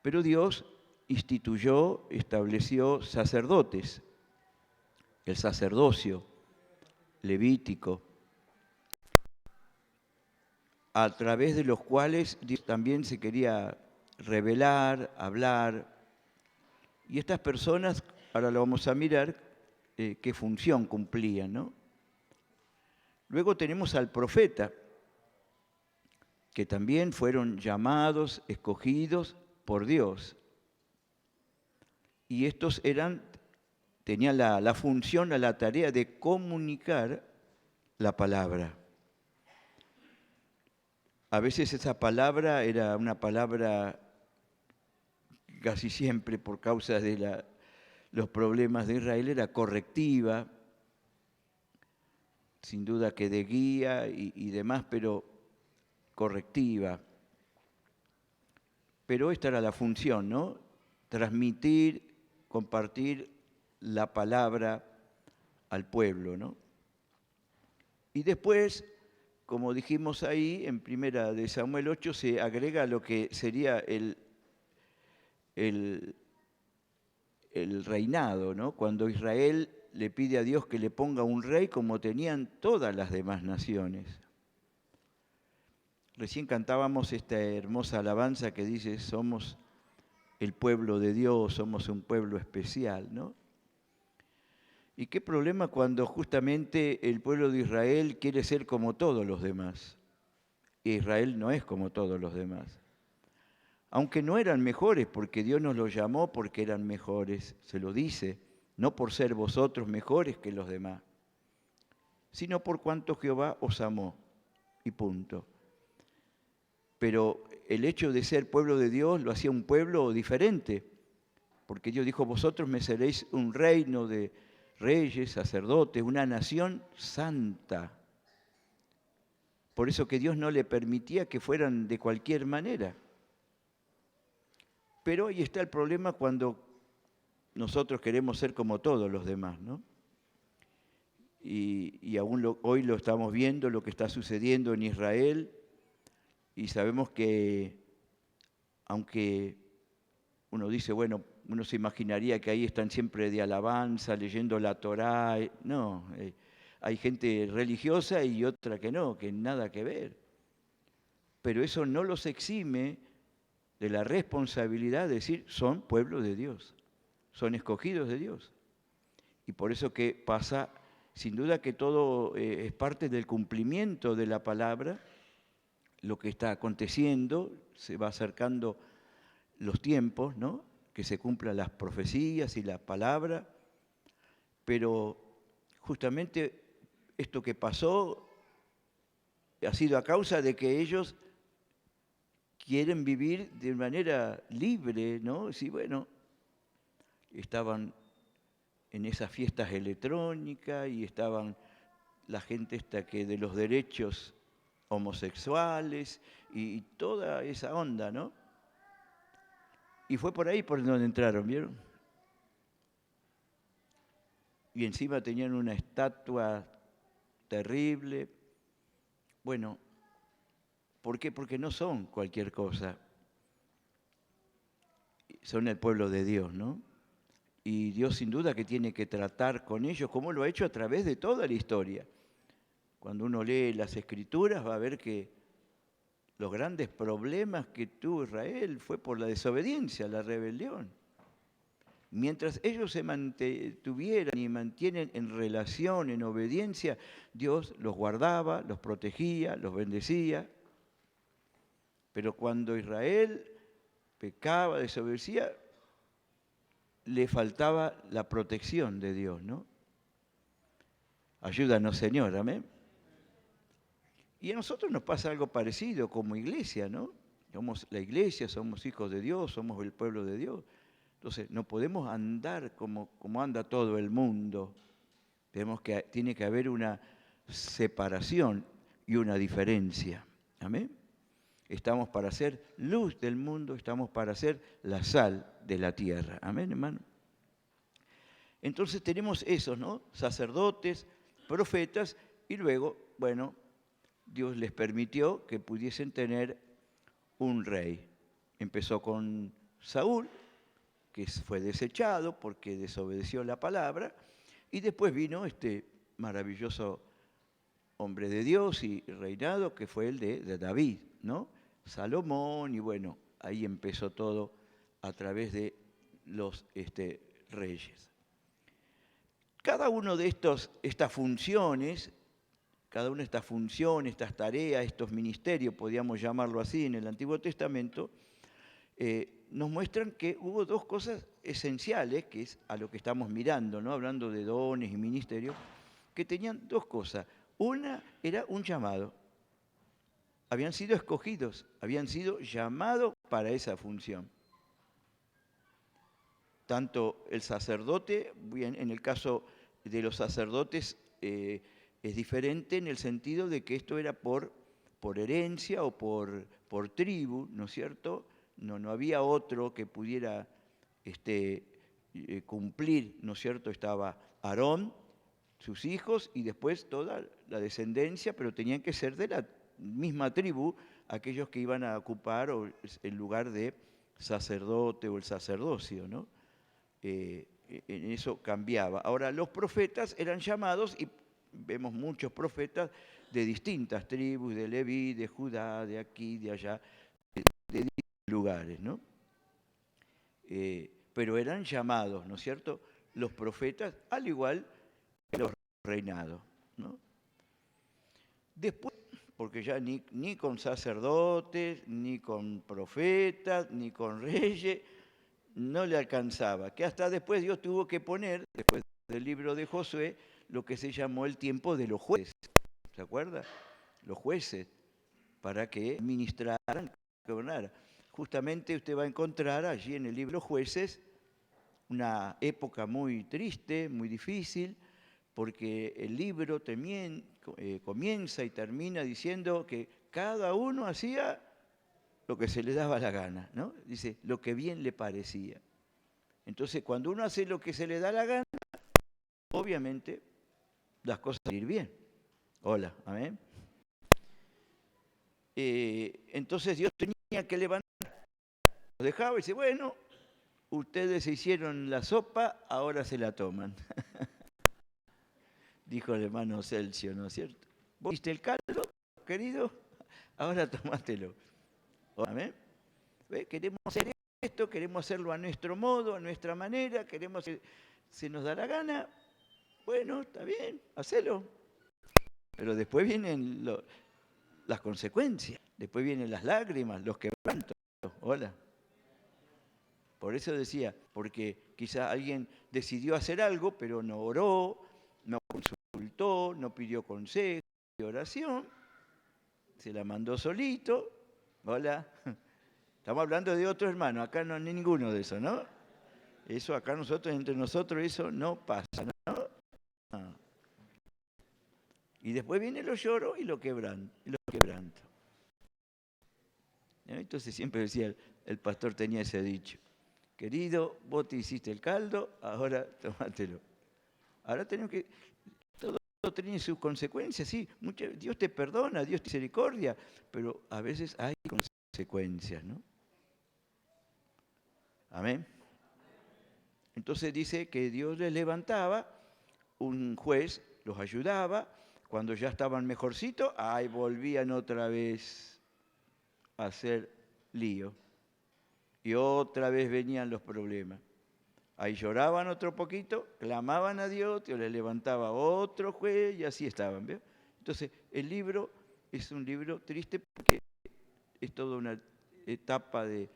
Pero Dios instituyó, estableció sacerdotes, el sacerdocio levítico, a través de los cuales Dios también se quería revelar, hablar. Y estas personas, ahora lo vamos a mirar, qué función cumplían, ¿no? Luego tenemos al profeta, que también fueron llamados, escogidos por Dios. Y estos tenían la función, la tarea de comunicar la palabra. A veces esa palabra era una palabra, casi siempre por causa de los problemas de Israel, era correctiva, sin duda que de guía y demás, pero correctiva. Pero esta era la función, ¿no? Transmitir, compartir la palabra al pueblo, ¿no? Y después, como dijimos ahí, en 1 de Samuel 8 se agrega lo que sería el reinado, ¿no? Cuando Israel le pide a Dios que le ponga un rey como tenían todas las demás naciones. Recién cantábamos esta hermosa alabanza que dice, somos el pueblo de Dios, somos un pueblo especial, ¿no? ¿Y qué problema cuando justamente el pueblo de Israel quiere ser como todos los demás? Y Israel no es como todos los demás. Aunque no eran mejores, porque Dios nos los llamó porque eran mejores, se lo dice, no por ser vosotros mejores que los demás, sino por cuanto Jehová os amó, y punto. Pero el hecho de ser pueblo de Dios lo hacía un pueblo diferente, porque Dios dijo, vosotros me seréis un reino de reyes, sacerdotes, una nación santa. Por eso que Dios no le permitía que fueran de cualquier manera. Pero ahí está el problema cuando nosotros queremos ser como todos los demás, ¿no? Y aún hoy lo estamos viendo, lo que está sucediendo en Israel, y sabemos que, aunque uno dice, bueno, uno se imaginaría que ahí están siempre de alabanza, leyendo la Torá, no, hay gente religiosa y otra que no, que nada que ver. Pero eso no los exime de la responsabilidad de decir, son pueblo de Dios, son escogidos de Dios. Y por eso que pasa, sin duda que todo es parte del cumplimiento de la palabra, lo que está aconteciendo, se va acercando los tiempos, ¿no? Que se cumplan las profecías y la palabra, pero justamente esto que pasó ha sido a causa de que ellos quieren vivir de manera libre, ¿no? Sí, bueno, estaban en esas fiestas electrónicas y estaban la gente esta que de los derechos homosexuales y toda esa onda, ¿no? Y fue por ahí por donde entraron, ¿vieron? Y encima tenían una estatua terrible. Bueno, ¿por qué? Porque no son cualquier cosa. Son el pueblo de Dios, ¿no? Y Dios sin duda que tiene que tratar con ellos, como lo ha hecho a través de toda la historia. Cuando uno lee las Escrituras va a ver que los grandes problemas que tuvo Israel fue por la desobediencia, la rebelión. Mientras ellos se mantuvieran y mantienen en relación, en obediencia, Dios los guardaba, los protegía, los bendecía. Pero cuando Israel pecaba, desobedecía, le faltaba la protección de Dios, ¿no? Ayúdanos, Señor, amén. Y a nosotros nos pasa algo parecido como iglesia, ¿no? Somos la iglesia, somos hijos de Dios, somos el pueblo de Dios. Entonces, no podemos andar como anda todo el mundo. Tiene que haber una separación y una diferencia. Amén. Estamos para ser luz del mundo, estamos para ser la sal de la tierra. Amén, hermano. Entonces tenemos esos, ¿no? Sacerdotes, profetas, y luego, bueno, Dios les permitió que pudiesen tener un rey. Empezó con Saúl, que fue desechado porque desobedeció la palabra, y después vino este maravilloso hombre de Dios y reinado que fue el de David, ¿no? Salomón, y bueno, ahí empezó todo a través de los reyes. Cada uno de estas funciones, estas tareas, estos ministerios, podríamos llamarlo así, en el Antiguo Testamento, nos muestran que hubo dos cosas esenciales, que es a lo que estamos mirando, ¿no? Hablando de dones y ministerios, que tenían dos cosas. Una era un llamado. Habían sido escogidos, habían sido llamados para esa función. Tanto el sacerdote, bien, en el caso de los sacerdotes es diferente en el sentido de que esto era por herencia o por tribu, ¿no es cierto? No había otro que pudiera cumplir, ¿no es cierto? Estaba Aarón, sus hijos y después toda la descendencia, pero tenían que ser de la misma tribu aquellos que iban a ocupar el lugar de sacerdote o el sacerdocio, ¿no? En eso cambiaba. Ahora, los profetas eran llamados, y vemos muchos profetas de distintas tribus, de Leví, de Judá, de aquí, de allá, de distintos lugares, ¿no? Pero eran llamados, ¿no es cierto? Los profetas, al igual que los reinados, ¿no? Después, porque ya ni con sacerdotes, ni con profetas, ni con reyes, no le alcanzaba, que hasta después Dios tuvo que poner, después del libro de Josué, lo que se llamó el tiempo de los jueces, ¿se acuerda? Los jueces, para que ministraran, gobernaran. Justamente usted va a encontrar allí en el libro Jueces una época muy triste, muy difícil, porque el libro también comienza y termina diciendo que cada uno hacía lo que se le daba la gana, ¿no? Dice, lo que bien le parecía. Entonces, cuando uno hace lo que se le da la gana, obviamente las cosas van a ir bien. Hola, amén. Entonces Dios tenía que levantar, los dejaba y dice, bueno, ustedes se hicieron la sopa, ahora se la toman. Dijo el hermano Celcio, ¿no es cierto? ¿Vos viste el caldo, querido? Ahora tomátelo. Amén. Queremos hacer esto, queremos hacerlo a nuestro modo, a nuestra manera, queremos que se nos da la gana. Bueno, está bien, hacelo. Pero después vienen las consecuencias, después vienen las lágrimas, los quebrantos. Hola. Por eso decía, porque quizá alguien decidió hacer algo, pero no oró, no consultó, no pidió consejo de oración, se la mandó solito. Hola. Estamos hablando de otro hermano, acá no hay ninguno de eso, ¿no? Eso acá nosotros, entre nosotros, eso no pasa, ¿no? Ah. Y después viene los lloros y los quebrantos. Entonces siempre decía, el pastor tenía ese dicho, querido, vos te hiciste el caldo, ahora tomátelo. Ahora tenemos que, todo tiene sus consecuencias, sí, Dios te perdona, Dios te misericordia, pero a veces hay consecuencias, ¿no? Amén. Entonces dice que Dios les levantaba, un juez los ayudaba, cuando ya estaban mejorcitos, ahí volvían otra vez a hacer lío. Y otra vez venían los problemas. Ahí lloraban otro poquito, clamaban a Dios, Dios les levantaba otro juez y así estaban. ¿Ve? Entonces, el libro es un libro triste porque es toda una etapa de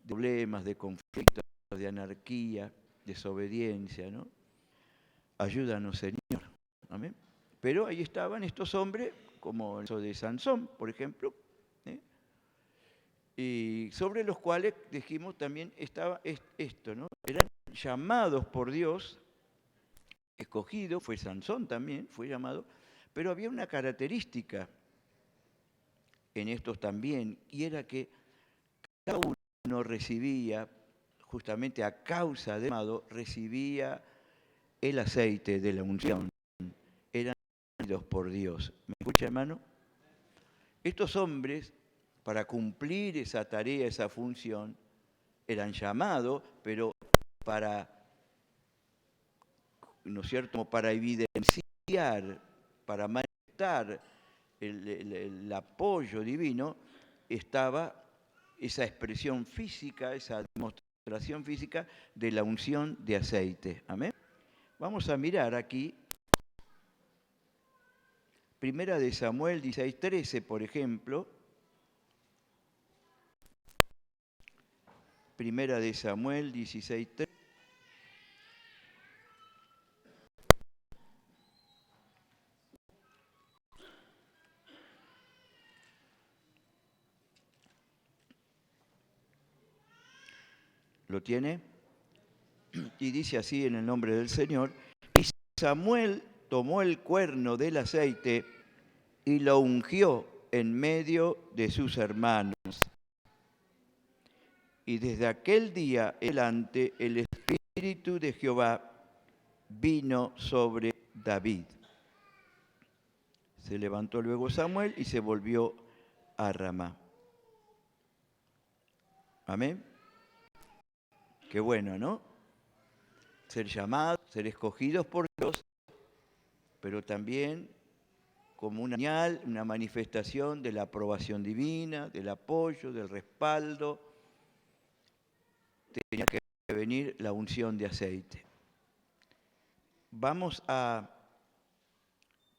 problemas, de conflictos, de anarquía, desobediencia, ¿no? Ayúdanos, Señor. Amén. Pero ahí estaban estos hombres, como el de Sansón, por ejemplo, y sobre los cuales, dijimos, también estaba esto, ¿no? Eran llamados por Dios, escogidos, fue Sansón también, fue llamado, pero había una característica en estos también, y era que cada uno recibía, justamente a causa del llamado, recibía el aceite de la unción. Eran ungidos por Dios. ¿Me escucha, hermano? Estos hombres, para cumplir esa tarea, esa función, eran llamados, pero para, ¿no es cierto?, como para evidenciar, para manifestar el apoyo divino, estaba esa expresión física, esa demostración física de la unción de aceite. Amén. Vamos a mirar aquí, Primera de Samuel 16:13, por ejemplo. Primera de Samuel 16:13. ¿Lo tiene? Y dice así en el nombre del Señor: y Samuel tomó el cuerno del aceite y lo ungió en medio de sus hermanos. Y desde aquel día en adelante el Espíritu de Jehová vino sobre David. Se levantó luego Samuel y se volvió a Ramá. Amén. Qué bueno, ¿no? Ser llamados, ser escogidos por Dios, pero también como una señal, una manifestación de la aprobación divina, del apoyo, del respaldo, tenía que venir la unción de aceite. Vamos a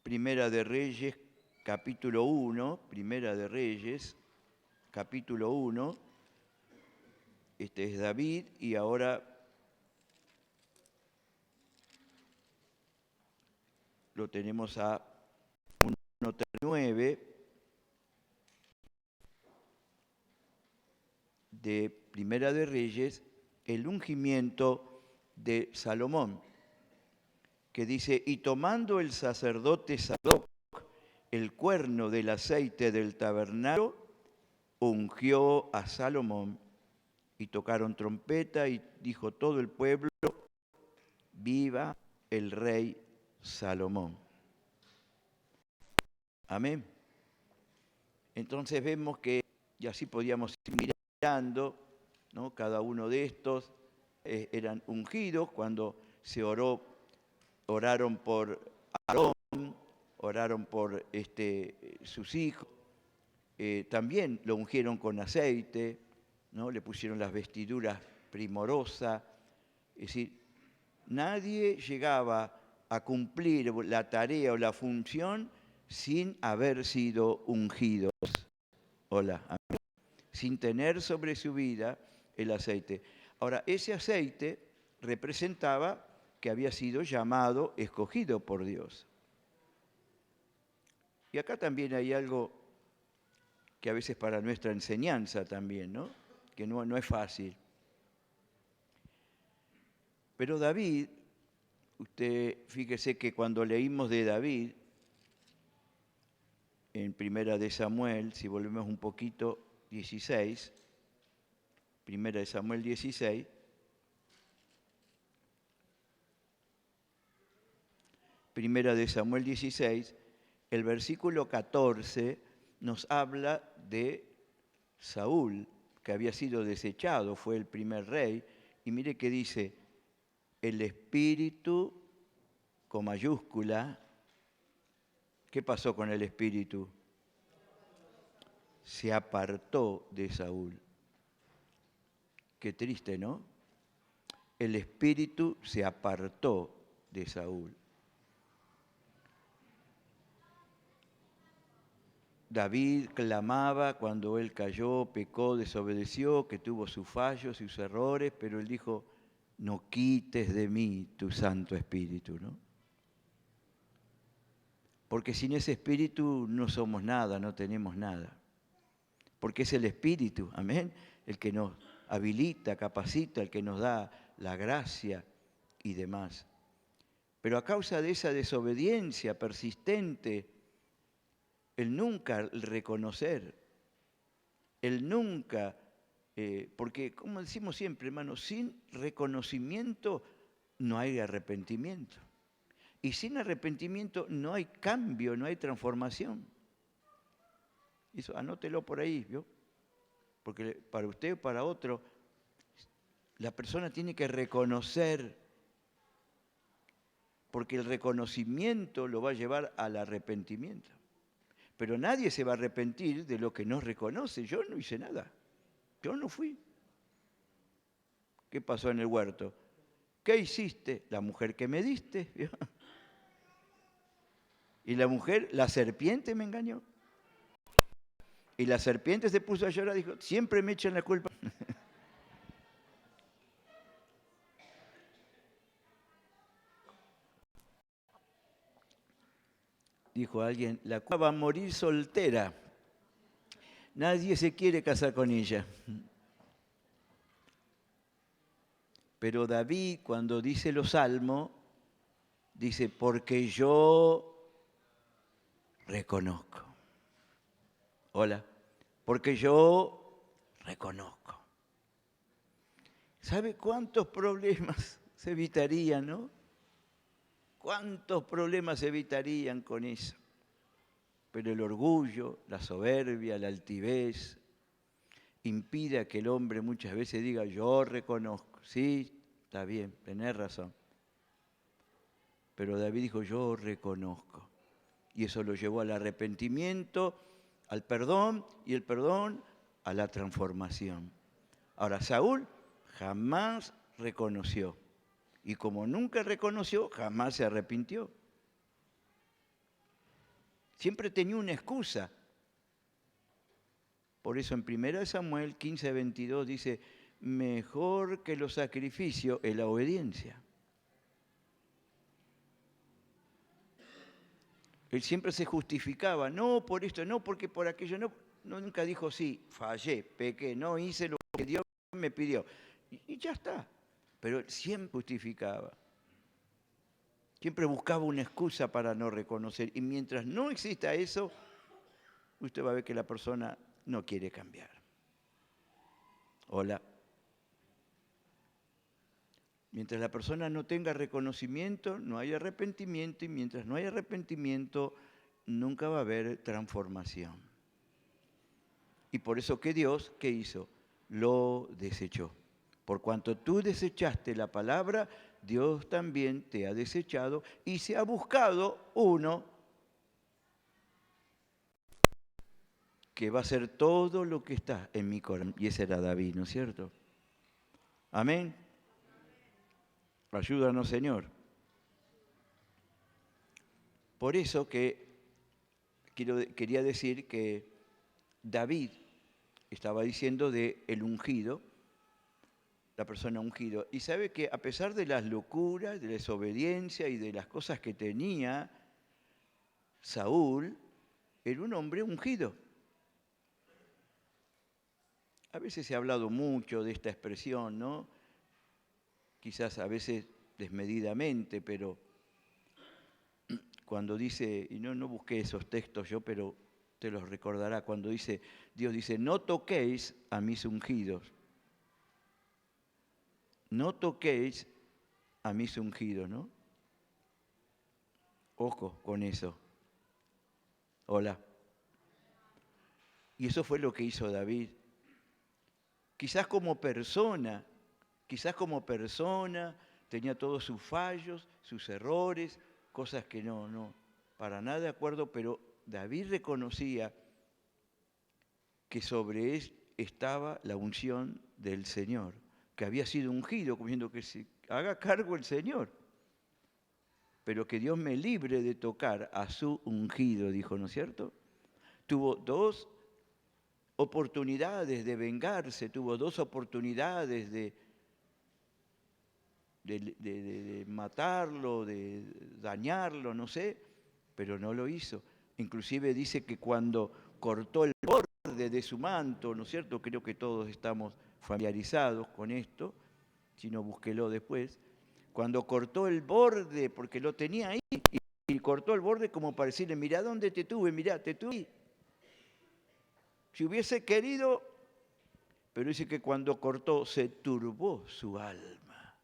Primera de Reyes, capítulo 1, Primera de Reyes, capítulo 1. Este es David y ahora lo tenemos a 1:9 de Primera de Reyes, el ungimiento de Salomón, que dice: y tomando el sacerdote Sadoc el cuerno del aceite del tabernáculo, ungió a Salomón, y tocaron trompeta, y dijo todo el pueblo: viva el rey Salomón. Amén. Entonces vemos que, y así podíamos ir mirando, ¿no? Cada uno de estos eran ungidos cuando se oraron por Aarón, oraron por sus hijos, también lo ungieron con aceite, ¿no? Le pusieron las vestiduras primorosas. Es decir, nadie llegaba a cumplir la tarea o la función sin haber sido ungidos. Hola, amén. Sin tener sobre su vida el aceite. Ahora, ese aceite representaba que había sido llamado, escogido por Dios. Y acá también hay algo que a veces para nuestra enseñanza también, ¿no? Que no es fácil. Pero David, usted fíjese que cuando leímos de David, en Primera de Samuel, si volvemos un poquito, 16, Primera de Samuel 16, Primera de Samuel 16, el versículo 14 nos habla de Saúl, que había sido desechado, fue el primer rey, y mire que dice: el espíritu con mayúscula. ¿Qué pasó con el espíritu? Se apartó de Saúl. Qué triste, ¿no? El espíritu se apartó de Saúl. David clamaba cuando él cayó, pecó, desobedeció, que tuvo sus fallos y sus errores, pero él dijo: no quites de mí tu Santo Espíritu, ¿no? Porque sin ese Espíritu no somos nada, no tenemos nada. Porque es el Espíritu, amén, el que nos habilita, capacita, el que nos da la gracia y demás. Pero a causa de esa desobediencia persistente, el nunca reconocer, el nunca, porque como decimos siempre, hermanos, sin reconocimiento no hay arrepentimiento. Y sin arrepentimiento no hay cambio, no hay transformación. Eso anótelo por ahí, ¿vio? Porque para usted o para otro, la persona tiene que reconocer, porque el reconocimiento lo va a llevar al arrepentimiento. Pero nadie se va a arrepentir de lo que no reconoce. Yo no hice nada. Yo no fui. ¿Qué pasó en el huerto? ¿Qué hiciste? La mujer que me diste. Y la mujer, la serpiente me engañó. Y la serpiente se puso a llorar y dijo, siempre me echan la culpa. Dijo alguien, la cueva va a morir soltera. Nadie se quiere casar con ella. Pero David, cuando dice los salmos, dice, porque yo reconozco. Hola. Porque yo reconozco. ¿Sabe cuántos problemas se evitarían, no? ¿Cuántos problemas se evitarían con eso? Pero el orgullo, la soberbia, la altivez, impide a que el hombre muchas veces diga, yo reconozco. Sí, está bien, tenés razón. Pero David dijo, yo reconozco. Y eso lo llevó al arrepentimiento, al perdón, y el perdón a la transformación. Ahora, Saúl jamás reconoció. Y como nunca reconoció, jamás se arrepintió. Siempre tenía una excusa. Por eso en 1 Samuel 15:22 dice, mejor que los sacrificios es la obediencia. Él siempre se justificaba, no por esto, no porque por aquello, no, nunca dijo sí, fallé, pequé, no hice lo que Dios me pidió. Y ya está. Pero él siempre justificaba. Siempre buscaba una excusa para no reconocer. Y mientras no exista eso, usted va a ver que la persona no quiere cambiar. Hola. Mientras la persona no tenga reconocimiento, no hay arrepentimiento, y mientras no hay arrepentimiento, nunca va a haber transformación. Y por eso que Dios, ¿qué hizo? Lo desechó. Por cuanto tú desechaste la palabra, Dios también te ha desechado y se ha buscado uno que va a hacer todo lo que está en mi corazón. Y ese era David, ¿no es cierto? Amén. Ayúdanos, Señor. Por eso que quería decir que David estaba diciendo de el ungido, la persona ungido. Y sabe que a pesar de las locuras, de la desobediencia y de las cosas que tenía Saúl, era un hombre ungido. A veces se ha hablado mucho de esta expresión, ¿no? Quizás a veces desmedidamente, pero cuando dice, y no busqué esos textos yo, pero te los recordará, cuando dice, Dios dice, no toquéis a mis ungidos. No toquéis a mis ungidos, ¿no? Ojo con eso. Hola. Y eso fue lo que hizo David. Quizás como persona tenía todos sus fallos, sus errores, cosas que no, para nada de acuerdo, pero David reconocía que sobre él estaba la unción del Señor, que había sido ungido, como diciendo que se haga cargo el Señor, pero que Dios me libre de tocar a su ungido, dijo, ¿no es cierto? Tuvo dos oportunidades de vengarse, tuvo dos oportunidades de matarlo, de dañarlo, no sé, pero no lo hizo. Inclusive dice que cuando cortó el borde de su manto, ¿no es cierto? Creo que todos estamos familiarizados con esto, si no búsquelo después. Cuando cortó el borde, porque lo tenía ahí, y cortó el borde como para decirle, mirá dónde te tuve, mirá, te tuve. Si hubiese querido, pero dice que cuando cortó se turbó su alma.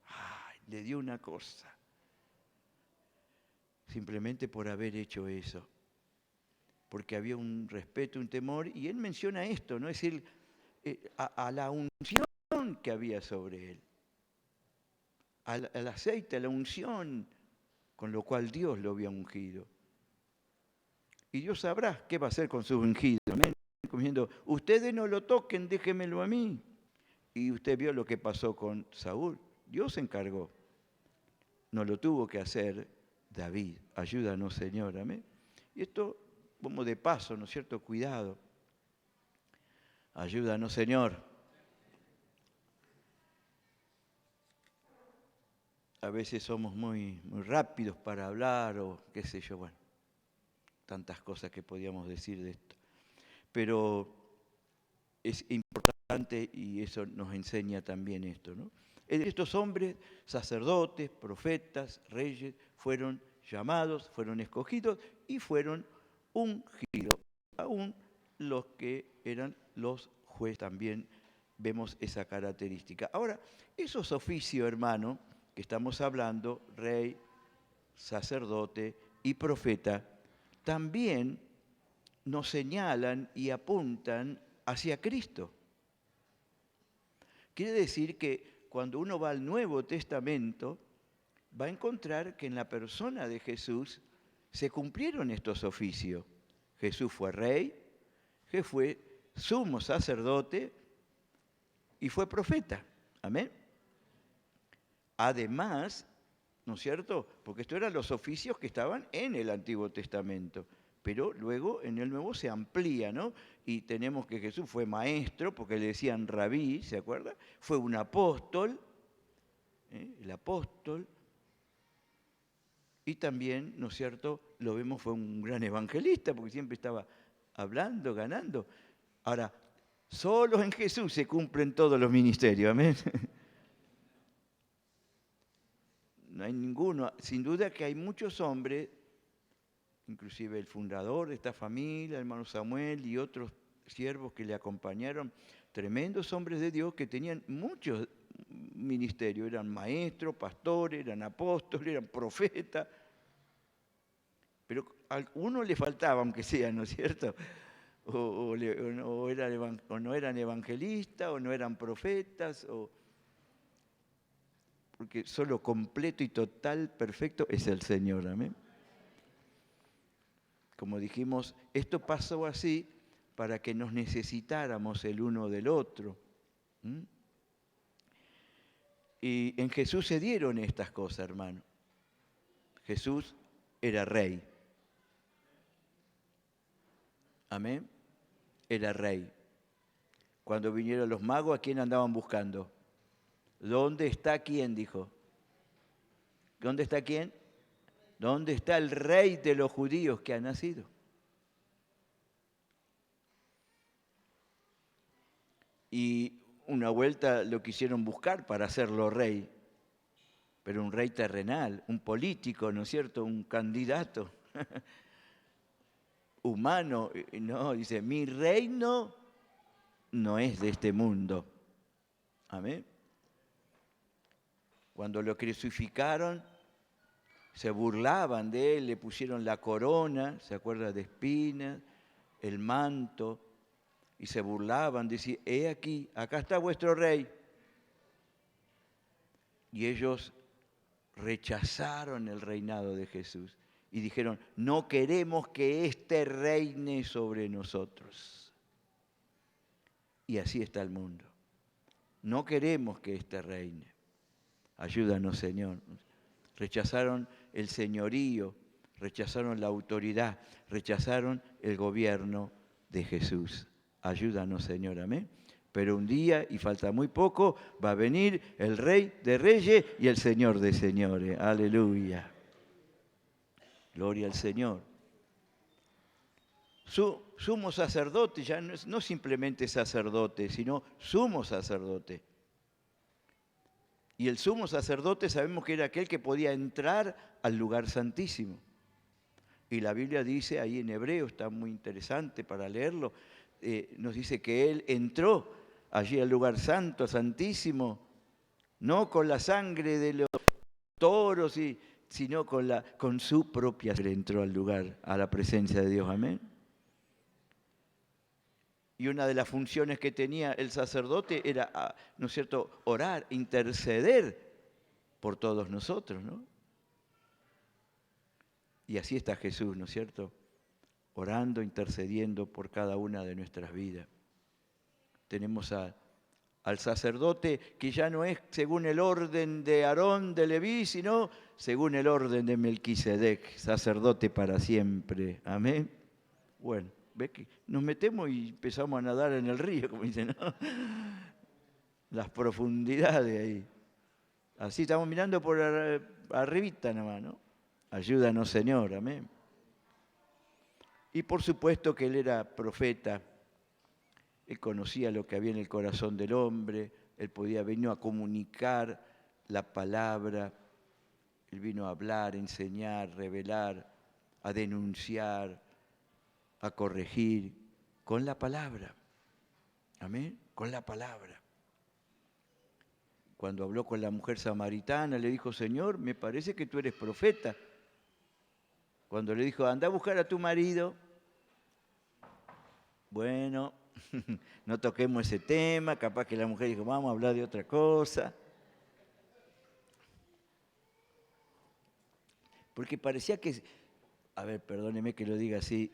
Ay, le dio una cosa. Simplemente por haber hecho eso. Porque había un respeto, un temor, y él menciona esto, ¿no? Es decir, a la unción que había sobre él, al aceite, a la unción, con lo cual Dios lo había ungido. Y Dios sabrá qué va a hacer con sus ungidos. Amén. Como diciendo, ustedes no lo toquen, déjenmelo a mí. Y usted vio lo que pasó con Saúl. Dios se encargó. No lo tuvo que hacer David. Ayúdanos, Señor. Amén. Y esto, como de paso, ¿no es cierto? Cuidado. Ayúdanos, Señor. A veces somos muy rápidos para hablar o qué sé yo, bueno, tantas cosas que podíamos decir de esto. Pero es importante y eso nos enseña también esto, ¿no? Estos hombres, sacerdotes, profetas, reyes, fueron llamados, fueron escogidos y fueron ungidos. Aún los que eran los jueces también vemos esa característica. Ahora, esos oficios, hermano, que estamos hablando, rey, sacerdote y profeta, también nos señalan y apuntan hacia Cristo. Quiere decir que cuando uno va al Nuevo Testamento, va a encontrar que en la persona de Jesús se cumplieron estos oficios. Jesús fue rey, Jesús fue sumo sacerdote y fue profeta. Amén. Además, ¿no es cierto? Porque estos eran los oficios que estaban en el Antiguo Testamento. Pero luego en el Nuevo se amplía, ¿no? Y tenemos que Jesús fue maestro, porque le decían rabí, ¿se acuerda? Fue un apóstol, el apóstol. Y también, ¿no es cierto?, lo vemos, fue un gran evangelista, porque siempre estaba hablando, ganando. Ahora, solo en Jesús se cumplen todos los ministerios, amén. No hay ninguno. Sin duda que hay muchos hombres, inclusive el fundador de esta familia, el hermano Samuel y otros siervos que le acompañaron, tremendos hombres de Dios que tenían muchos ministerios, eran maestros, pastores, eran apóstoles, eran profetas, pero a uno le faltaba, aunque sea, ¿no es cierto? O no eran evangelistas, o no eran profetas, porque solo completo y total, perfecto, es el Señor, amén. Como dijimos, esto pasó así para que nos necesitáramos el uno del otro. Y en Jesús se dieron estas cosas, hermano. Jesús era rey. Amén. Era rey. Cuando vinieron los magos, ¿a quién andaban buscando? ¿Dónde está quién? Dijo. ¿Dónde está quién? ¿Dónde está el rey de los judíos que ha nacido? Y una vuelta lo quisieron buscar para hacerlo rey, pero un rey terrenal, un político, ¿no es cierto? Un candidato humano. No, dice, mi reino no es de este mundo. Amén. Cuando lo crucificaron, se burlaban de él, le pusieron la corona, ¿se acuerda? De espinas, el manto, y se burlaban, decían, he aquí, acá está vuestro rey. Y ellos rechazaron el reinado de Jesús y dijeron, no queremos que éste reine sobre nosotros. Y así está el mundo. No queremos que éste reine. Ayúdanos, Señor. Rechazaron el señorío, rechazaron la autoridad, rechazaron el gobierno de Jesús. Ayúdanos, Señor, amén. Pero un día, y falta muy poco, va a venir el Rey de Reyes y el Señor de Señores. Aleluya. Gloria al Señor. Sumo sacerdote, ya no simplemente sacerdote, sino sumo sacerdote. Y el sumo sacerdote sabemos que era aquel que podía entrar al lugar santísimo. Y la Biblia dice, ahí en hebreo, está muy interesante para leerlo, nos dice que él entró allí al lugar santo, santísimo, no con la sangre de los toros, sino con su propia sangre entró al lugar, a la presencia de Dios. Amén. Y una de las funciones que tenía el sacerdote era, ¿no es cierto?, orar, interceder por todos nosotros, ¿no? Y así está Jesús, ¿no es cierto?, orando, intercediendo por cada una de nuestras vidas. Tenemos al sacerdote que ya no es según el orden de Aarón, de Leví, sino según el orden de Melquisedec, sacerdote para siempre. Amén. Bueno, ve que nos metemos y empezamos a nadar en el río, como dicen, ¿no? Las profundidades ahí. Así estamos mirando por arribita nomás, ¿no? Ayúdanos, Señor, amén. Y por supuesto que él era profeta. Él conocía lo que había en el corazón del hombre, él vino a comunicar la palabra, él vino a hablar, a enseñar, revelar, a denunciar, a corregir, con la palabra. Amén, con la palabra. Cuando habló con la mujer samaritana, le dijo, Señor, me parece que tú eres profeta. Cuando le dijo, anda a buscar a tu marido, bueno, no toquemos ese tema, capaz que la mujer dijo, vamos a hablar de otra cosa. Porque parecía que, a ver, perdóneme que lo diga así,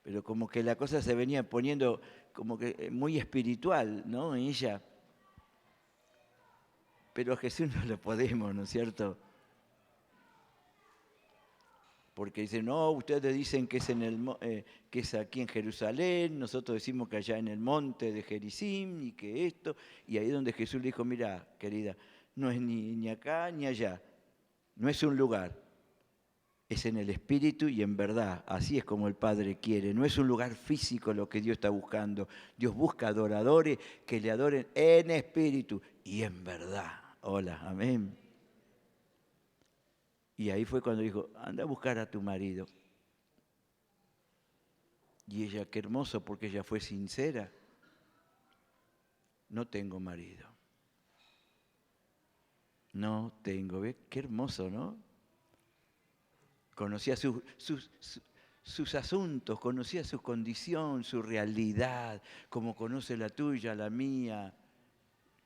pero como que la cosa se venía poniendo como que muy espiritual, ¿no? En ella. Pero a Jesús no lo podemos, ¿no es cierto? Porque dicen, no, ustedes dicen que que es aquí en Jerusalén, nosotros decimos que allá en el monte de Gerizim y que esto, y ahí es donde Jesús le dijo, mira, querida, no es ni acá ni allá, no es un lugar, es en el espíritu y en verdad, así es como el Padre quiere, no es un lugar físico lo que Dios está buscando, Dios busca adoradores que le adoren en espíritu y en verdad. Hola, amén. Y ahí fue cuando dijo, anda a buscar a tu marido. Y ella, qué hermoso, porque ella fue sincera. No tengo marido. No tengo, ¿ves? Qué hermoso, ¿no? Conocía sus asuntos, conocía su condición, su realidad, como conoce la tuya, la mía.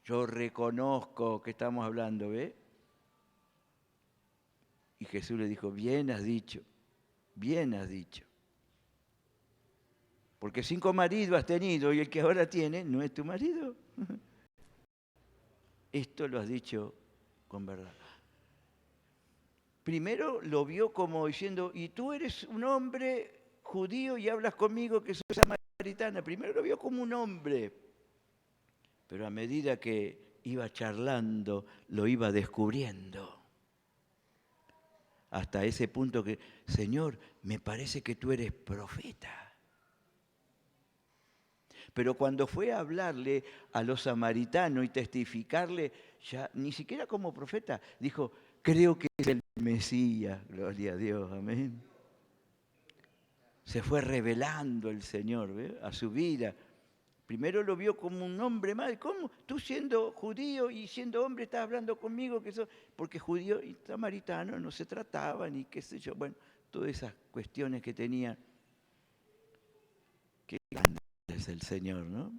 Yo reconozco que estamos hablando, ¿ves? Y Jesús le dijo, bien has dicho, bien has dicho. Porque 5 maridos has tenido y el que ahora tiene no es tu marido. Esto lo has dicho con verdad. Primero lo vio como diciendo, y tú eres un hombre judío y hablas conmigo que soy samaritana. Primero lo vio como un hombre, pero a medida que iba charlando, lo iba descubriendo. Hasta ese punto que, Señor, me parece que tú eres profeta. Pero cuando fue a hablarle a los samaritanos y testificarle, ya ni siquiera como profeta, dijo, creo que es el Mesías, gloria a Dios, amén. Se fue revelando el Señor, ¿ve? A su vida. Primero lo vio como un hombre más. ¿Cómo? Tú siendo judío y siendo hombre estás hablando conmigo, porque judío y samaritano no se trataban y qué sé yo. Bueno, todas esas cuestiones que tenía. Qué grande es el Señor, ¿no?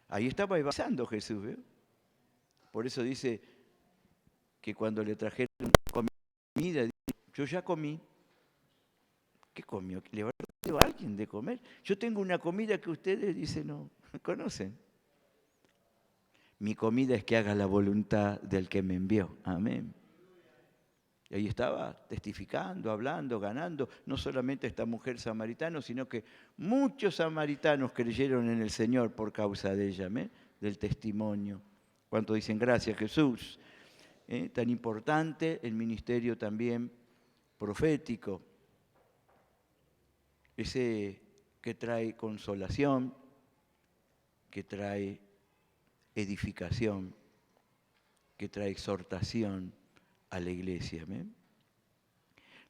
Ahí estaba avanzando Jesús, ¿ve? Por eso dice que cuando le trajeron comida, yo ya comí. ¿Qué comió? ¿Le habrá dado a alguien de comer? Yo tengo una comida que ustedes dicen no conocen. Mi comida es que haga la voluntad del que me envió. Amén. Y ahí estaba testificando, hablando, ganando, no solamente esta mujer samaritana, sino que muchos samaritanos creyeron en el Señor por causa de ella, ¿eh? Del testimonio. ¿Cuánto dicen gracias Jesús? Tan importante el ministerio también profético. Ese que trae consolación, que trae edificación, que trae exhortación a la iglesia. ¿Eh?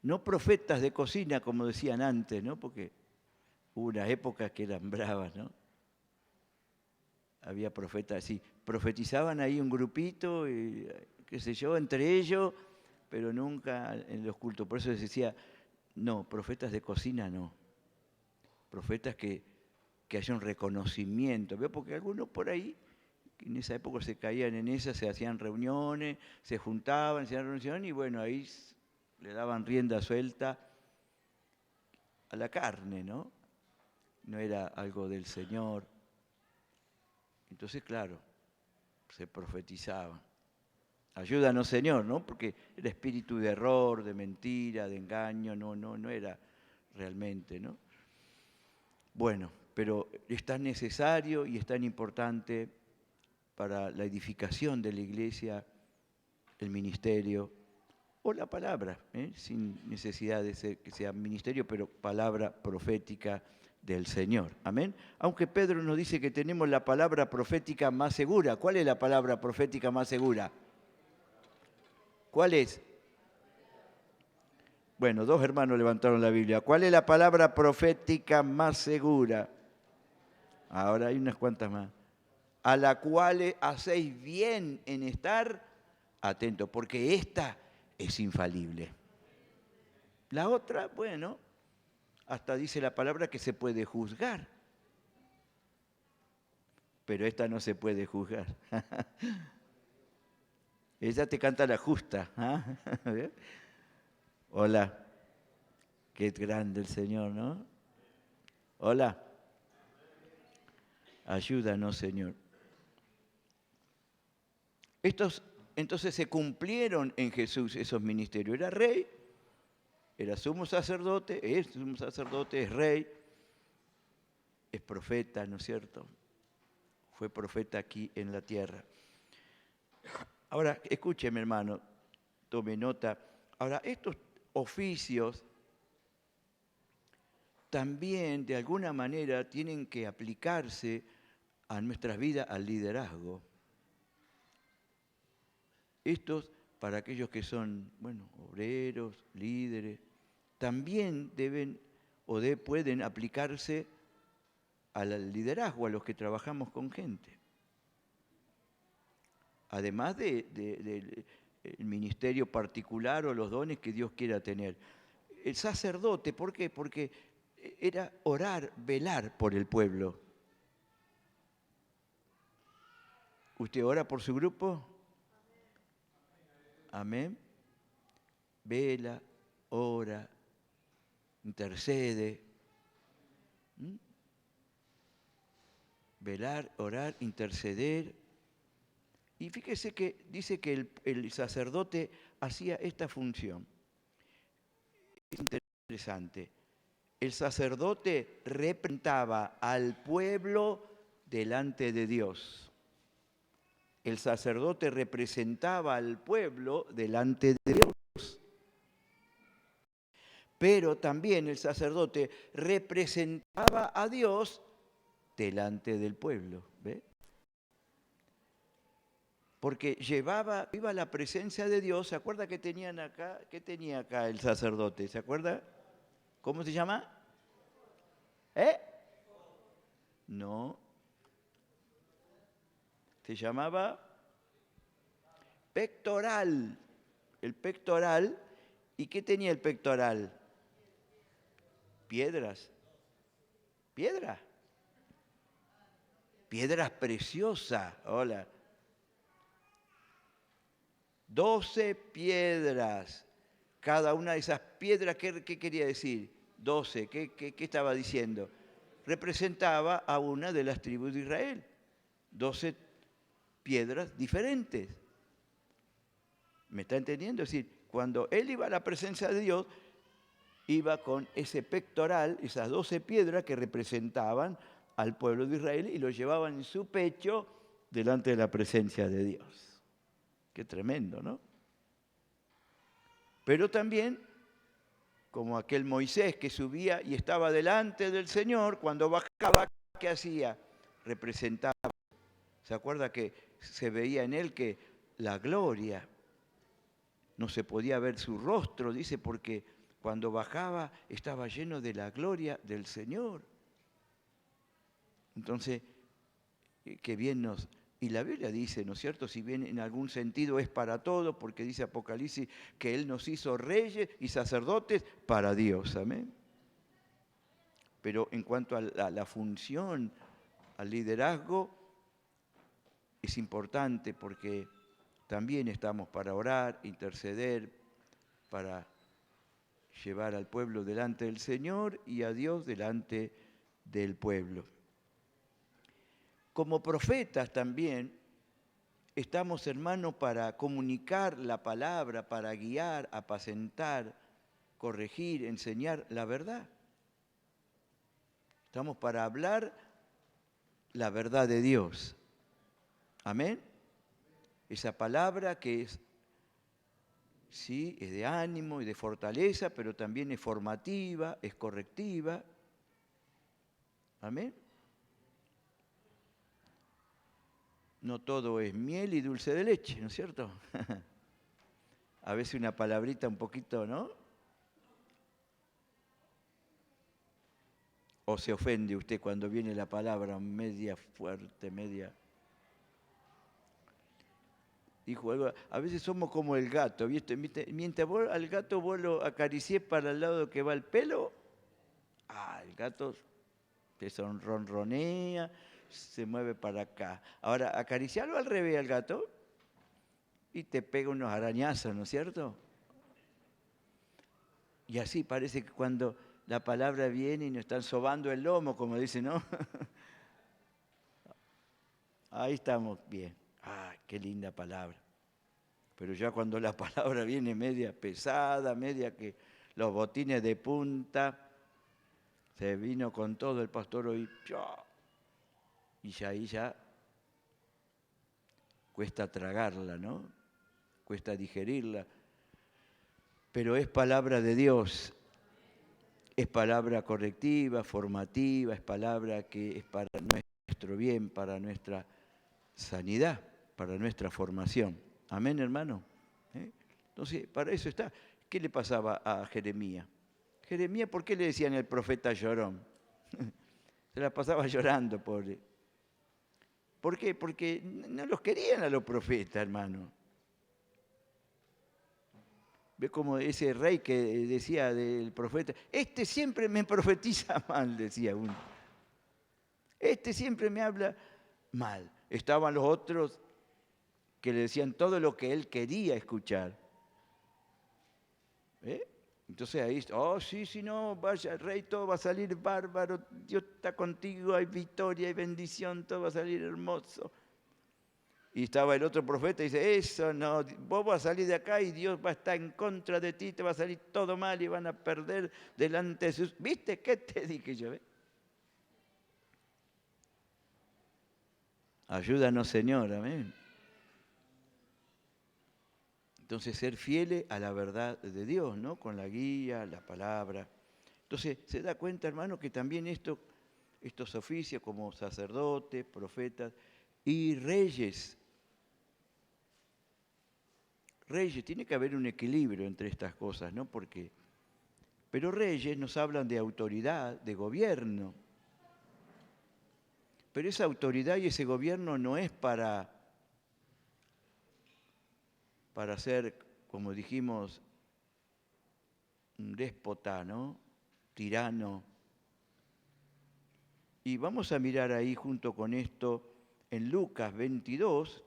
No profetas de cocina, como decían antes, ¿no? Porque hubo unas épocas que eran bravas, ¿no? Había profetas así, profetizaban ahí un grupito, qué sé yo, entre ellos, pero nunca en los cultos. Por eso les decía, No, profetas de cocina no. Profetas que haya un reconocimiento. ¿Veo? Porque algunos por ahí, en esa época se caían en esa, se hacían reuniones, se juntaban, se hacían reuniones y bueno, ahí le daban rienda suelta a la carne, ¿no? No era algo del Señor. Entonces, claro, se profetizaba. Ayúdanos, Señor, ¿no? Porque el espíritu de error, de mentira, de engaño, no era realmente, ¿no? Bueno, pero es tan necesario y es tan importante para la edificación de la iglesia, el ministerio o la palabra, sin necesidad de que sea ministerio, pero palabra profética del Señor. Amén. Aunque Pedro nos dice que tenemos la palabra profética más segura. ¿Cuál es la palabra profética más segura? ¿Cuál es? Bueno, dos hermanos levantaron la Biblia. ¿Cuál es la palabra profética más segura? Ahora hay unas cuantas más. A la cual hacéis bien en estar atentos, porque esta es infalible. La otra, bueno, hasta dice la palabra que se puede juzgar, pero esta no se puede juzgar. Ella te canta la justa. ¿Eh? Hola, qué grande el Señor, ¿no? Hola, ayúdanos, Señor. Estos entonces se cumplieron en Jesús esos ministerios. Era rey, era sumo sacerdote, es rey, es profeta, ¿no es cierto? Fue profeta aquí en la tierra. Ahora, escúcheme, hermano, tome nota. Ahora, estos oficios también, de alguna manera, tienen que aplicarse a nuestras vidas, al liderazgo. Estos, para aquellos que son, bueno, obreros, líderes, también deben pueden aplicarse al liderazgo, a los que trabajamos con gente. Además del ministerio particular o los dones que Dios quiera tener. El sacerdote, ¿por qué? Porque era orar, velar por el pueblo. ¿Usted ora por su grupo? Amén. Vela, ora, intercede. Velar, orar, interceder. Y fíjese que dice que el sacerdote hacía esta función. Es interesante. El sacerdote representaba al pueblo delante de Dios. El sacerdote representaba al pueblo delante de Dios. Pero también el sacerdote representaba a Dios delante del pueblo. ¿Ve? Porque iba la presencia de Dios. ¿Se acuerda que tenían acá? ¿Qué tenía acá el sacerdote? ¿Se acuerda? ¿Cómo se llama? No. Se llamaba pectoral. El pectoral. ¿Y qué tenía el pectoral? Piedras. ¿Piedra? Piedras preciosas. Hola. 12 piedras. Cada una de esas piedras, ¿qué quería decir? 12. ¿Qué estaba diciendo? Representaba a una de las tribus de Israel. 12 piedras diferentes. ¿Me está entendiendo? Es decir, cuando él iba a la presencia de Dios, iba con ese pectoral, esas 12 piedras que representaban al pueblo de Israel y lo llevaban en su pecho delante de la presencia de Dios. Qué tremendo, ¿no? Pero también, como aquel Moisés que subía y estaba delante del Señor, cuando bajaba, ¿qué hacía? Representaba. ¿Se acuerda que se veía en él que la gloria, no se podía ver su rostro, dice, porque cuando bajaba estaba lleno de la gloria del Señor? Entonces, qué bien Y la Biblia dice, ¿no es cierto? Si bien en algún sentido es para todos, porque dice Apocalipsis que Él nos hizo reyes y sacerdotes para Dios, amén. Pero en cuanto a la función, al liderazgo, es importante porque también estamos para orar, interceder, para llevar al pueblo delante del Señor y a Dios delante del pueblo. Como profetas también estamos, hermanos, para comunicar la palabra, para guiar, apacentar, corregir, enseñar la verdad. Estamos para hablar la verdad de Dios. Amén. Esa palabra que es, sí, es de ánimo y de fortaleza, pero también es formativa, es correctiva. Amén. No todo es miel y dulce de leche, ¿no es cierto? A veces una palabrita un poquito, ¿no? ¿O se ofende usted cuando viene la palabra media fuerte, media? Dijo algo, a veces somos como el gato, ¿viste? Mientras al gato vos lo acariciés para el lado que va el pelo, el gato se ronronea, se mueve para acá. Ahora, acariciarlo al revés al gato y te pega unos arañazos, ¿no es cierto? Y así parece que cuando la palabra viene y nos están sobando el lomo, como dice, ¿no? Ahí estamos bien. Qué linda palabra. Pero ya cuando la palabra viene media pesada, media que los botines de punta, se vino con todo el pastor hoy, y ya ahí ya cuesta tragarla, ¿no? Cuesta digerirla. Pero es palabra de Dios, es palabra correctiva, formativa, es palabra que es para nuestro bien, para nuestra sanidad, para nuestra formación. Amén, hermano. Entonces, para eso está. ¿Qué le pasaba a Jeremías? Jeremías, ¿por qué le decían el profeta llorón? Se la pasaba llorando, pobre. ¿Por qué? Porque no los querían a los profetas, hermano. Ve como ese rey que decía del profeta, este siempre me profetiza mal, decía uno. Este siempre me habla mal. Estaban los otros que le decían todo lo que él quería escuchar. Entonces ahí, sí, no, vaya, rey, todo va a salir bárbaro, Dios está contigo, hay victoria, hay bendición, todo va a salir hermoso. Y estaba el otro profeta y dice, eso no, vos vas a salir de acá y Dios va a estar en contra de ti, te va a salir todo mal y van a perder delante de sus... ¿Viste qué te dije yo? Ayúdanos, Señor, amén. Entonces, ser fieles a la verdad de Dios, ¿no? Con la guía, la palabra. Entonces, se da cuenta, hermano, que también estos oficios como sacerdotes, profetas y reyes, tiene que haber un equilibrio entre estas cosas, ¿no? Pero reyes nos hablan de autoridad, de gobierno. Pero esa autoridad y ese gobierno no es para ser, como dijimos, un déspota, ¿no? Tirano. Y vamos a mirar ahí junto con esto en Lucas 22,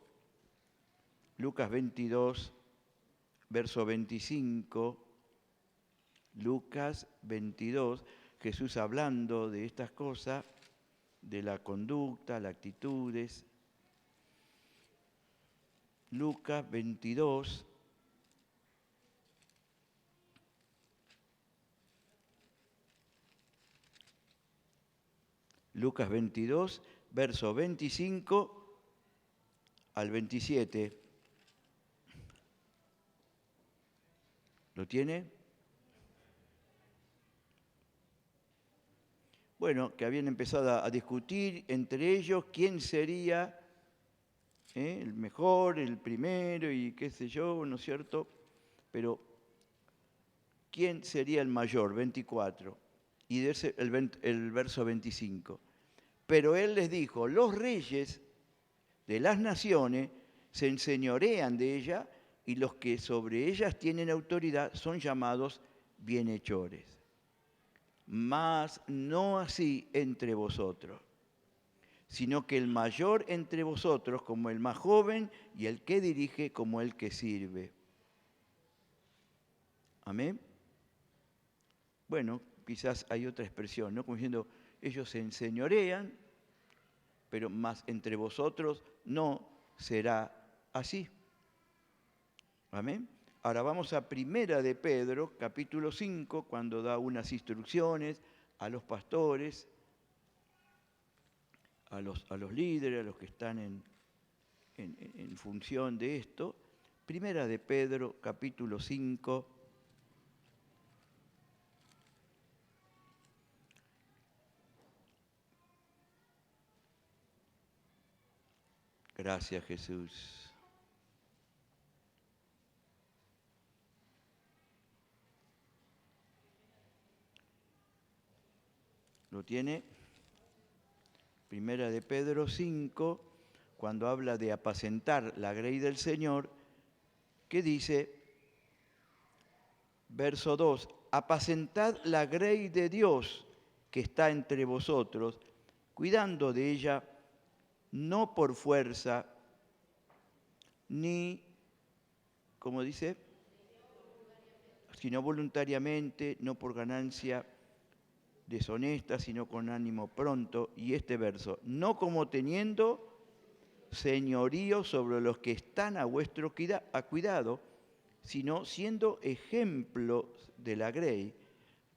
verso 25, Lucas 22, Jesús hablando de estas cosas, de la conducta, las actitudes. Lucas 22, verso 25 al 27. ¿Lo tiene? Bueno, que habían empezado a discutir entre ellos quién sería el mejor, el primero y qué sé yo, ¿no es cierto? Pero, ¿quién sería el mayor? 24. Y el verso 25. Pero él les dijo, los reyes de las naciones se enseñorean de ella y los que sobre ellas tienen autoridad son llamados bienhechores. Mas no así entre vosotros, sino que el mayor entre vosotros como el más joven y el que dirige como el que sirve. Amén. Bueno, quizás hay otra expresión, ¿no? Como diciendo, ellos se enseñorean, pero más entre vosotros no será así. Amén. Ahora vamos a Primera de Pedro, capítulo 5, cuando da unas instrucciones a los pastores, a los líderes, a los que están en función de esto. Primera de Pedro, capítulo 5. Gracias, Jesús. ¿Lo tiene? Primera de Pedro 5, cuando habla de apacentar la grey del Señor, que dice, verso 2, apacentad la grey de Dios que está entre vosotros, cuidando de ella, no por fuerza, ni, como dice, sino voluntariamente, no por ganancia deshonesta, sino con ánimo pronto. Y este verso, no como teniendo señorío sobre los que están a vuestro cuidado, sino siendo ejemplos de la grey.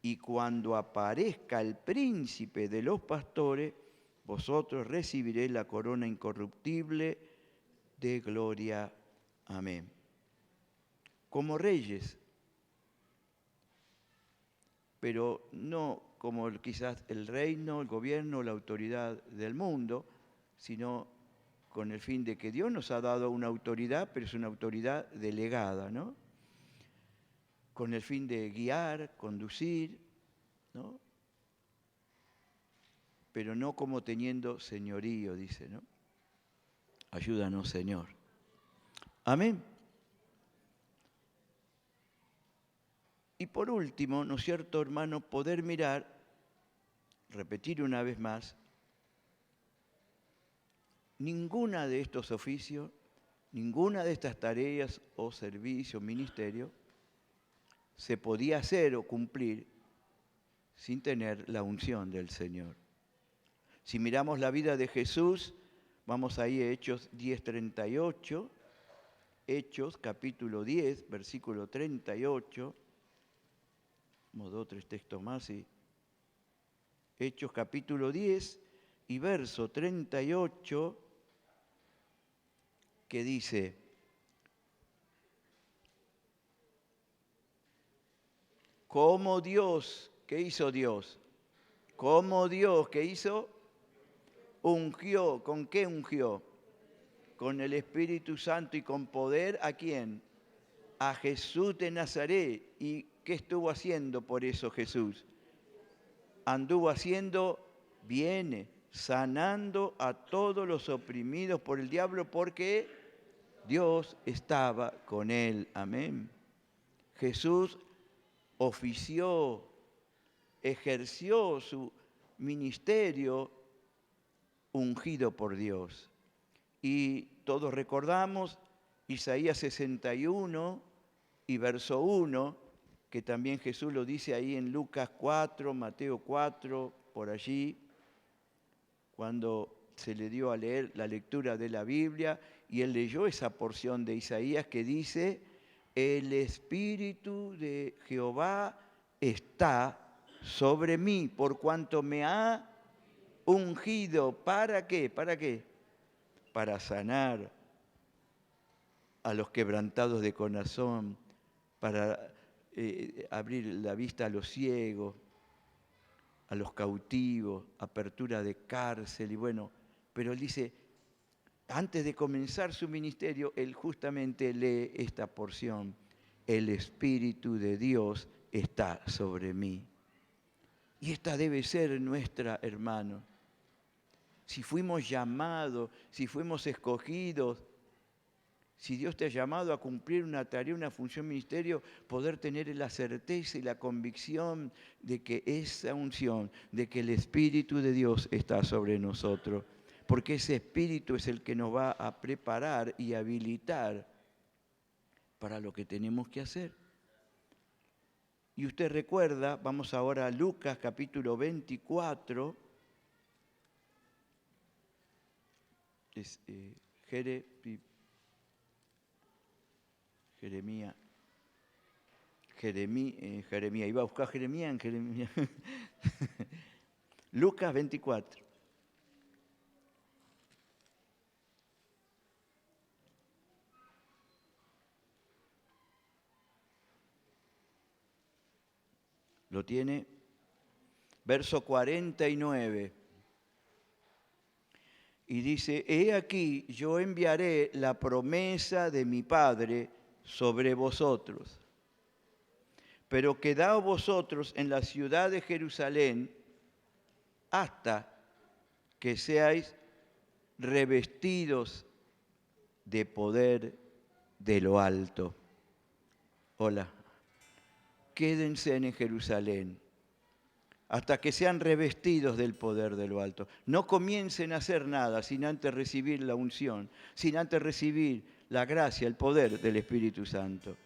Y cuando aparezca el príncipe de los pastores, vosotros recibiréis la corona incorruptible de gloria. Amén. Como reyes, pero no como quizás el reino, el gobierno, la autoridad del mundo, sino con el fin de que Dios nos ha dado una autoridad, pero es una autoridad delegada, ¿no? Con el fin de guiar, conducir, ¿no? Pero no como teniendo señorío, dice, ¿no? Ayúdanos, Señor. Amén. Y por último, ¿no es cierto, hermano? Poder mirar, repetir una vez más, ninguna de estos oficios, ninguna de estas tareas o servicios, ministerios, se podía hacer o cumplir sin tener la unción del Señor. Si miramos la vida de Jesús, vamos ahí a Hechos 10:38, Hechos capítulo 10, versículo 38, como 2 o 3 textos más, y Hechos capítulo 10 y verso 38, que dice, como Dios, ¿qué hizo Dios? Como Dios, ¿qué hizo? Ungió, ¿con qué ungió? Con el Espíritu Santo y con poder, ¿a quién? A Jesús de Nazaret. ¿Y qué estuvo haciendo por eso Jesús? Anduvo haciendo bienes, sanando a todos los oprimidos por el diablo, porque Dios estaba con él. Amén. Jesús ofició, ejerció su ministerio ungido por Dios. Y todos recordamos Isaías 61 y verso 1, que también Jesús lo dice ahí en Lucas 4, Mateo 4, por allí, cuando se le dio a leer la lectura de la Biblia, y él leyó esa porción de Isaías que dice, el Espíritu de Jehová está sobre mí, por cuanto me ha ungido. ¿Para qué? ¿Para qué? Para sanar a los quebrantados de corazón, para abrir la vista a los ciegos, a los cautivos, apertura de cárcel, y bueno, pero él dice, antes de comenzar su ministerio, él justamente lee esta porción, el Espíritu de Dios está sobre mí. Y esta debe ser nuestra, hermano, si fuimos llamados, si fuimos escogidos, si Dios te ha llamado a cumplir una tarea, una función, ministerio, poder tener la certeza y la convicción de que esa unción, de que el Espíritu de Dios está sobre nosotros. Porque ese Espíritu es el que nos va a preparar y habilitar para lo que tenemos que hacer. Y usted recuerda, vamos ahora a Lucas capítulo 24, es Jeremías, iba a buscar Jeremías en Jeremías. Lucas 24. ¿Lo tiene? Verso 49. Y dice, he aquí, yo enviaré la promesa de mi Padre sobre vosotros. Pero quedaos vosotros en la ciudad de Jerusalén hasta que seáis revestidos de poder de lo alto. Hola. Quédense en Jerusalén hasta que sean revestidos del poder de lo alto. No comiencen a hacer nada sin antes recibir la unción, sin antes recibir la gracia, el poder del Espíritu Santo.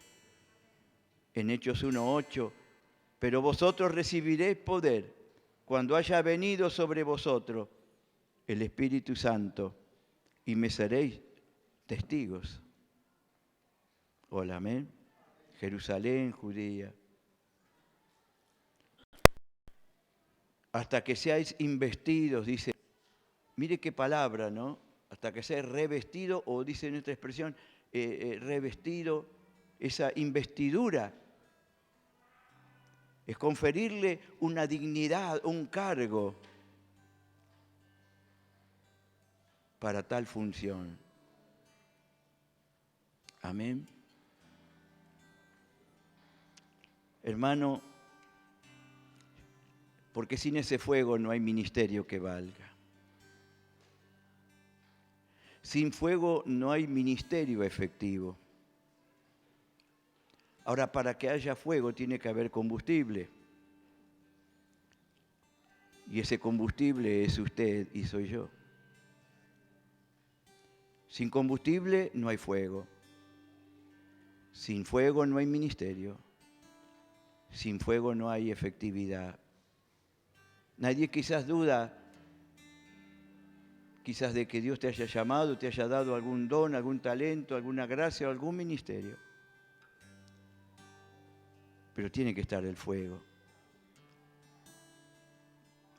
En Hechos 1:8, pero vosotros recibiréis poder cuando haya venido sobre vosotros el Espíritu Santo y me seréis testigos. Hola, amén. Jerusalén, Judea. Hasta que seáis investidos, dice. Mire qué palabra, ¿no? Hasta que seáis revestido, o dice en esta expresión, revestido, esa investidura. Es conferirle una dignidad, un cargo para tal función. Amén. Hermano, porque sin ese fuego no hay ministerio que valga. Sin fuego no hay ministerio efectivo. Ahora, para que haya fuego tiene que haber combustible. Y ese combustible es usted y soy yo. Sin combustible no hay fuego. Sin fuego no hay ministerio. Sin fuego no hay efectividad. Nadie quizás duda, quizás de que Dios te haya llamado, te haya dado algún don, algún talento, alguna gracia o algún ministerio. Pero tiene que estar el fuego.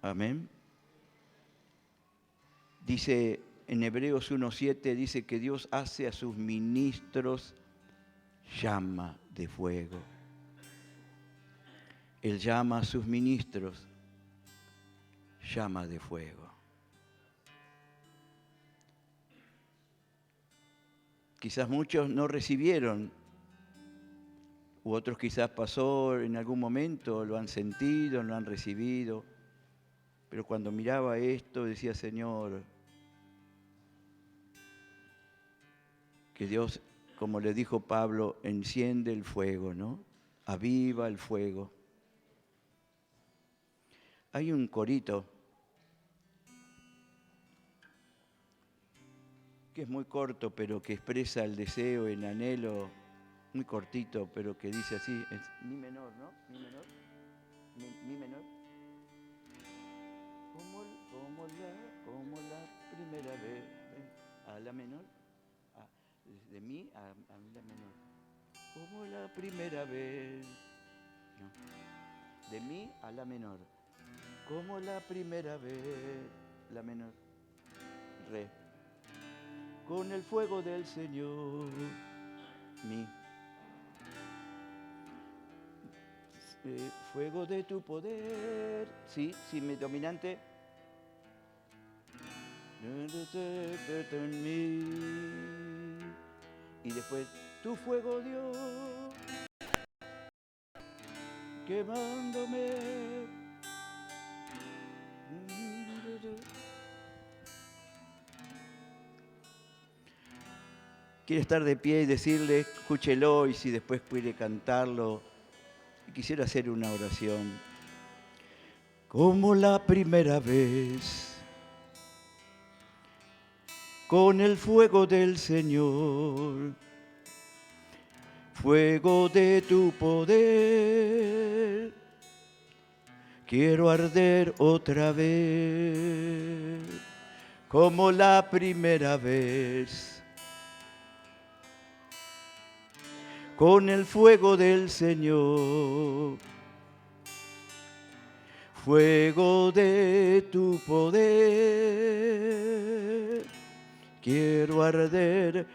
Amén. Dice en Hebreos 1:7, dice que Dios hace a sus ministros llama de fuego. Él llama a sus ministros llama de fuego. Quizás muchos no recibieron, u otros quizás pasó en algún momento, lo han sentido, lo han recibido, pero cuando miraba esto decía, Señor, que Dios, como le dijo Pablo, enciende el fuego, ¿no? Aviva el fuego. Hay un corito que es muy corto, pero que expresa el deseo, el anhelo, muy cortito, pero que dice así, es mi menor, ¿no? Mi menor, mi menor. Como la primera vez, a la menor, de mí a la menor. Como la primera vez, no. De mí a la menor. Como la primera vez, la menor, re. Con el fuego del Señor, mi. Fuego de tu poder, sí, mi dominante. En mí. Y después, tu fuego, Dios, quemándome. quiere estar de pie y decirle, escúchelo, y si después puede cantarlo. Y quisiera hacer una oración. Como la primera vez, con el fuego del Señor, fuego de tu poder, quiero arder otra vez, como la primera vez, con el fuego del Señor, fuego de tu poder, quiero arder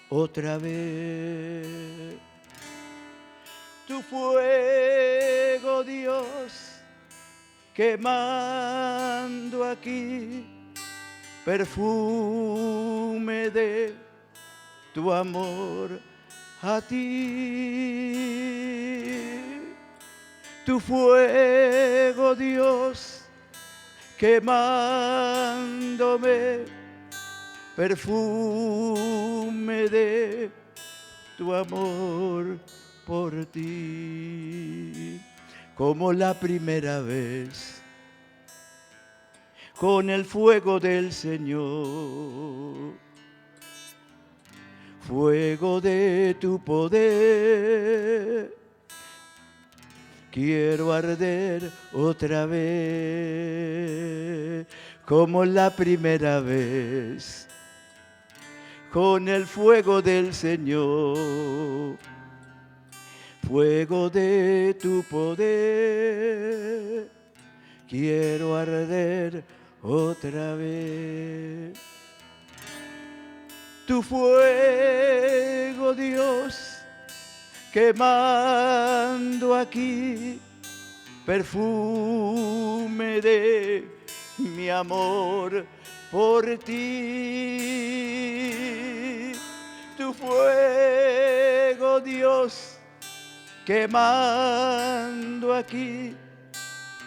otra vez. Tu fuego, Dios, quemando aquí, perfume de tu amor a ti. Tu fuego, Dios, quemándome, perfume de tu amor por ti. Como la primera vez, con el fuego del Señor, fuego de tu poder, quiero arder otra vez, como la primera vez, con el fuego del Señor, fuego de tu poder, quiero arder otra vez. Tu fuego, Dios, quemando aquí, perfume de mi amor por ti. Tu fuego, Dios, quemando aquí,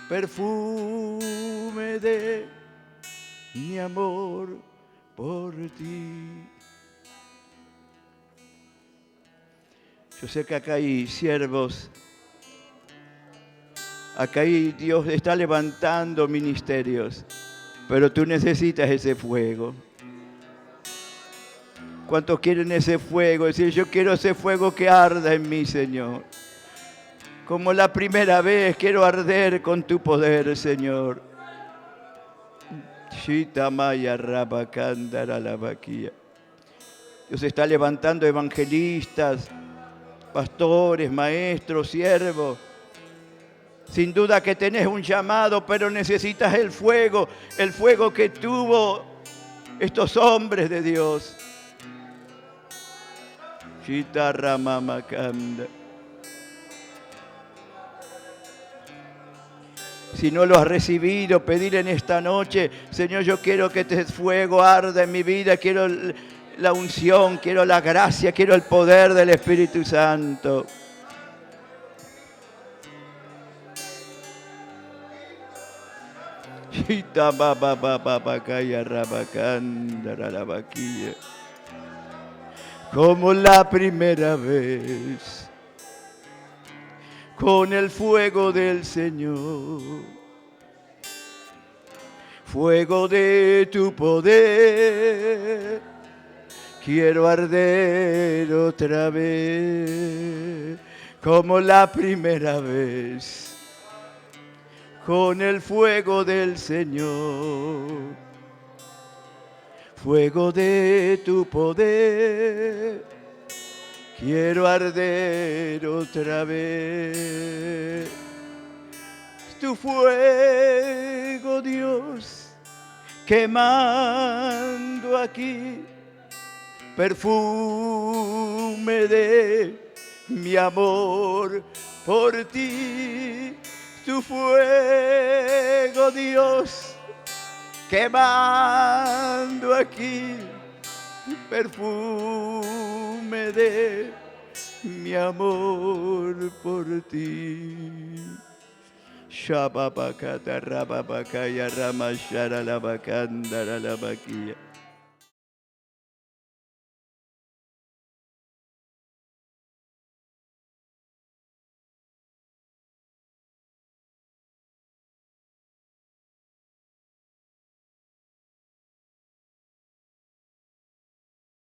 perfume de mi amor por ti. Yo sé que acá hay siervos, acá Dios está levantando ministerios, pero tú necesitas ese fuego. ¿Cuántos quieren ese fuego? Es decir, yo quiero ese fuego que arda en mí, Señor. Como la primera vez quiero arder con tu poder, Señor. Shitamaya Rabakandara Lavaquía. Dios está levantando evangelistas, pastores, maestros, siervos. Sin duda que tenés un llamado, pero necesitas el fuego que tuvo estos hombres de Dios. Chitaramakanda. Si no lo has recibido, pedir en esta noche, Señor, yo quiero que este fuego arda en mi vida, quiero la unción, quiero la gracia, quiero el poder del Espíritu Santo. Como la primera vez, con el fuego del Señor, fuego de tu poder, quiero arder otra vez, como la primera vez, con el fuego del Señor, fuego de tu poder, quiero arder otra vez. Tu fuego, Dios, quemando aquí, perfume de mi amor por ti. Tu fuego, Dios, quemando aquí, perfume de mi amor por ti. Shababakata rababakaya ramashara labakandara labakia.